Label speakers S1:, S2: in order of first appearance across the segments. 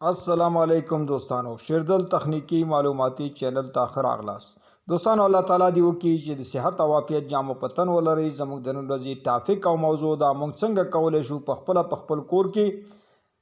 S1: السلام علیکم دوستانو شیردل تخنیکی معلوماتی چینل ته ښه راغلاست دوستانو الله تعالی دی وکړي چې د صحت او عافیت جامو پتن ولري زموږ د نن ورځې ټاپک او موضوع دا موږ څنګه کولی شو په خپل کور کې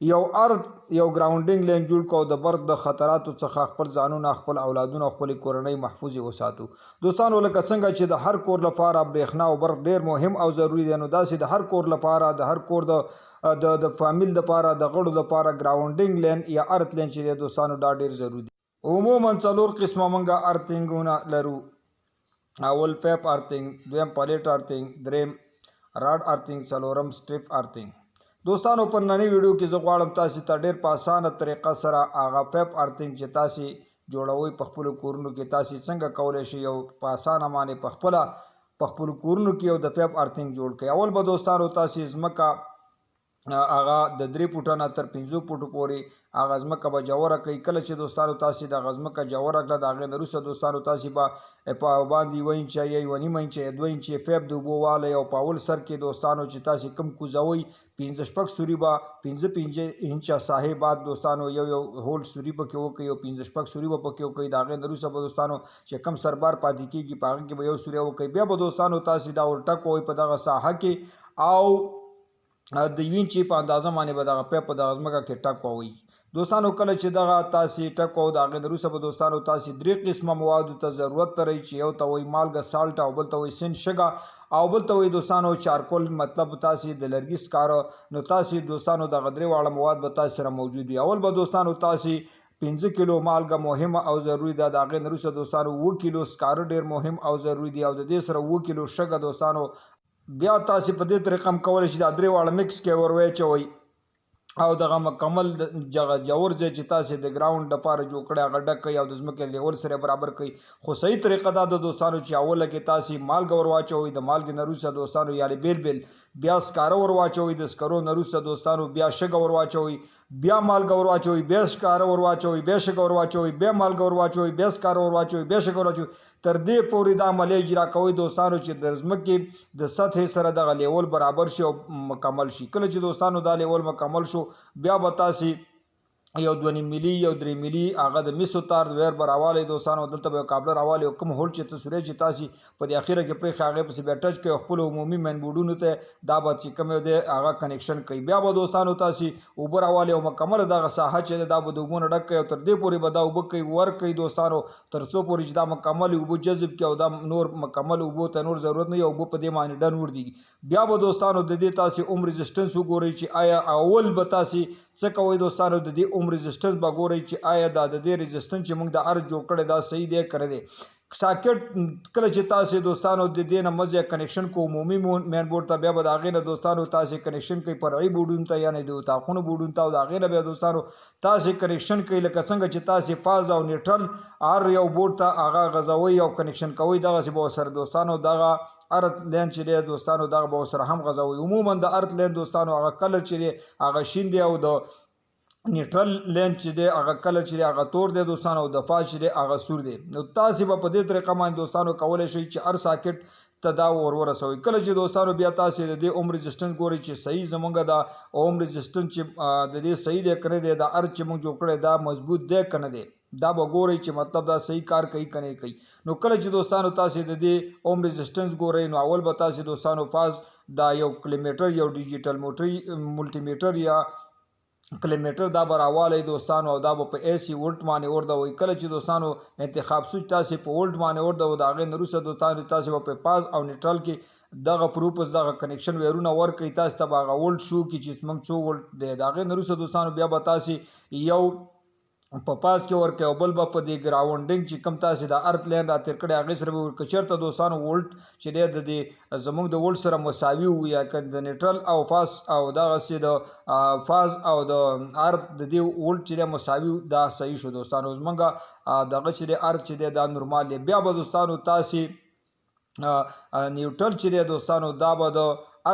S1: یو ګراوندینګ لین جوړ کو د برق د خطراتو څخه خپل ځانونه خپل اولادونه خپل کورنۍ محفوظ وساتو دوستانو لکه څنګه چې د هر کور لپاره برېښنا او برق ډیر مهم او ضروری دی نو داسې د هر کور لپاره د هر کور د فامیل لپاره د غړو لپاره ګراوندینګ لین یا ارت لین چې دی دوستانو دا ډیر ضروری دی عموما څلور قسمه منګه ارتینګونه لرو اول پیپ ارتینګ دویم پلیټ ارتینګ دریم راډ ارتینګ څلورم سټریپ ارتینګ دوستانو په نننۍ ویډیو کې زه غواړم تاسو ته ډیر په اسانه طریقه سره هغه پیپ ارتینګ چې تاسو جوړوي په خپل کورونو کې تاسو څنګه کولای شئ یو په اسانه باندې په خپل کورونو کې یو د پیپ ارتینګ جوړ کړئ اول به دوستانو تاسو ځمکه هغه د 3 فوټه نه تر 15 فوټو پورې هغه ځمکه به جوړه کوي کله چې دوستانو تاسو د ځمکه جوړه کړه د هغې نه وروسته دوستانو تاسو به په باندې 1 انچه یا 1.5 انچه یا 2 انچه پیپ د اوبو والی او په اول سر کې دوستانو چې تاسو کم کوزوئ 15 سوري به 15 انچه ساحې بعد دوستانو یو هول سوري پکې وکړئ او 15 سوري به پکې وکړئ د هغې نه وروسته به دوستانو چې کم سربار پاتې کېږي په هغه کې به یو سوري وکړئ بیا به دوستانو تاسو دا ورټکوئ په دغه ساحه کې او د یو انچې په اندازه باندې به دغه پیپ په دغه ځمکه کې ټکوئ دوستانو کله چې دغه تاسو ټکو د هغې نه وروسته به دوستانو تاسو 3 قسمه موادو ته ضرورت لرئ چې یو ته وایي مالګه سالټ او بل ته وایي سین شګه او بل ته وایي دوستانو چارکول مطلب تاسو د لرګي سکاره نو تاسو دوستانو دغه درې واړه مواد به تاسو سره موجود وي اول به دوستانو تاسو 15 کیلو مالګه مهمه او ضروری ده د هغې نه وروسته دوستانو 7 کیلو سکاره ډیر مهم او ضروری دی او د دې سره 7 کیلو شګه دوستانو بیا تاسو په دې طریقه هم کولی شئ دا درې واړه مکس کې ور واچوئ او دغه مکمل جوړ ځای چې تاسو د ګراوند لپاره جوړ کړی هغه ډک کړئ او د ځمکې لیول سره برابر کړئ خو صحیح طریقه دا د دوستانو چې اوله کې تاسو مالګه ور واچوئ د مالګې نه وروسته دوستانو یعنې بیل بیا سکاره ور واچوئ د سکرو نه وروسته دوستانو بیا شګه ور واچوئ بیا مالګه ور واچوئ بیا سکاره ور واچوئ بیا شګه ور واچوئ بیا مالګه ور واچوئ بیا سکاره ور واچوئ بیا شګه ور واچوئ تر دې پورې دا عملیه اجرا کوئ دوستانو چې د ځمکې د سطحې سره دغه لیول برابر شي او مکمل شي کله چې دوستانو دا لیول مکمل شو بیا به تاسو یو 2 ملي یو 3 ملي هغه د میسو تار ویر براوالی دوستانو دلته به کابل راوالی او کوم هول چې تاسو چې تاسو په دې اخیره کې پرې هغه پسې بیا ټچ کوي خپل عمومي مین بورډونو ته دا به چې کوم دی هغه کنیکشن کوي بیا به دوستانو تاسو اوبه راوالی او مکمل دغه ساحه چې دا به د اوبو نه ډک کوي او تر دې پورې به دا اوبه کوي ور کوي دوستانو تر څو پورې چې دا مکمل اوبه جذب کوي او دا نور مکمل اوبو ته نور ضرورت نه یو اوبه په دې باندې ډن ور دي بیا به دوستانو د دې تاسو عمر ريزिस्टेंस وګورئ چې آیا اول به تاسو څه کوئ دوستانو د دې عمر ريزिस्टेंस به ګورئ چې آیا دا د دې ريزिस्टेंस چې موږ د ار جوړ کړی دا صحیح دی کړی دی ساکټ کله چې تاسو دوستانو د دې نه مزه کنیکشن کو عمومي مین بورډ ته بیا به د هغې نه دوستانو تاسو کنیکشن کوي فرعي بورډونو ته یعنې د اتاقونو بورډونو ته او د هغې نه بیا دوستانو تاسو کنیکشن کوي لکه څنګه چې تاسو فاز او نیوټرل ار یو بورډ ته هغه غځوئ او کنیکشن کوئ دغسې به ورسره دوستانو دغه ارت لین چې دی دوستانو دغه به ورسره هم غځوئ عموما د ارت لین دوستانو هغه کلر چې دی هغه شین دی او د نیوټرل لین چې دی هغه کلر چې دی هغه تور دی دوستانو او د فاز چې دی هغه سور دی نو تاسو به په دې طریقه باندې دوستانو کولی شئ چې هر ساکټ ته دا ورسوئ کله چې دوستانو بیا تاسو د دې عمر ريزिस्टेंस ګورئ چې صحیح زمونږ دا عمر ريزिस्टेंस چې د دې صحیح دی که نه دی دا هر چې موږ جوړ کړی دا مضبوط دی که نه دی دا به ګورئ چې مطلب دا صحیح کار کوي که نه کوي نو کله چې دوستانو تاسو د دې عمر ريزिस्टेंस ګورئ نو اول به تاسو دوستانو فاز دا یو کلیمیټر یو ډیجیټل ملټي میټر یا کلیمیټر دا به راوالی دوستانو او دا به په AC ولټ باندې وردوئ کله چې دوستانو انتخاب سوچ تاسو په ولټ باندې وردوئ د هغې نه وروسته دوستانو تاسو به په پاز او نیوټرل کې دغه پروپس دغه کنیکشن ویرونه ورکوي تاسو ته به هغه ولټ شو کې چې موږ 100 ولټ دی د هغې نه وروسته دوستانو بیا به تاسو یو په پاس کې ورکوي او بل به په دې ګراونډینګ چې کوم تاسو د ارت لین را تېر کړی هغې سره به ورکوي چېرته دوستانو ولټ چې دی د دې زموږ د ولټ سره مساوي وي یا که د نیوټرل او فاز او دغسې د فاز او د ارت د دې ولټ چې دی مساوي دا صحیح شو دوستانو زموږ دغه چې دی ارت چې دی دا نورمال دی بیا به دوستانو تاسو نیوټرل چې دی دوستانو دا به د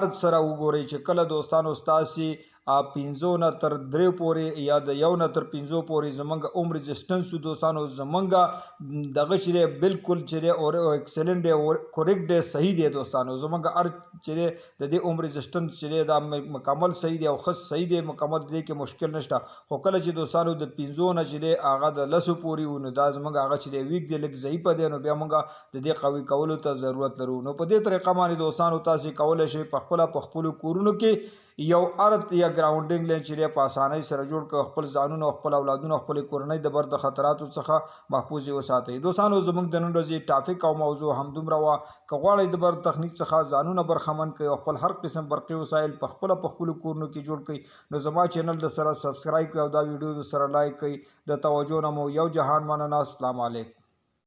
S1: ارت سره وګورئ چې کله دوستانو ستاسو 15 نه تر 3 پورې یا د 1 نه تر 15 پورې زمونږ عمر ريزिस्टेंस دوستانو زمونږ دغه چې بالکل چې او ایکسلنٹ دی او کریکټ دی صحیح دی دوستانو زمونږ ار چې د دې عمر ريزिस्टेंस چې دا مکمل صحیح دی او خاص صحیح دی مکمل دی کې مشکل نشته خو کله چې دوستانو د 15 نه چې هغه د لسو پورې ونه دا زمونږ هغه چې ویک دی لږ ضعیف دی نو بیا مونږ د دې قوي کولو ته ضرورت لرو نو په دې طریقه باندې دوستانو تاسو کولای شئ په خپل کورونو کې یو ارت یا ګراوندینګ لین چې په اسانۍ سره جوړ کړئ خپل ځانونه خپل اولادونه خپل کورنۍ د بر د خطراتو څخه محفوظ وساتئ دوستانو زموږ د نن ورځې ټاپک او موضوع هم دومره وا کغواړئ د بر تخنیک څخه ځانونه برخمن کړئ او خپل هر قسم برقي وسایل په خپل کورونو کې جوړ کړئ نو زما چینل د سره سبسکرایب کړئ او دا ویډیو د سره لایک کړئ د توجه نه مو یو جهان مننه السلام علیکم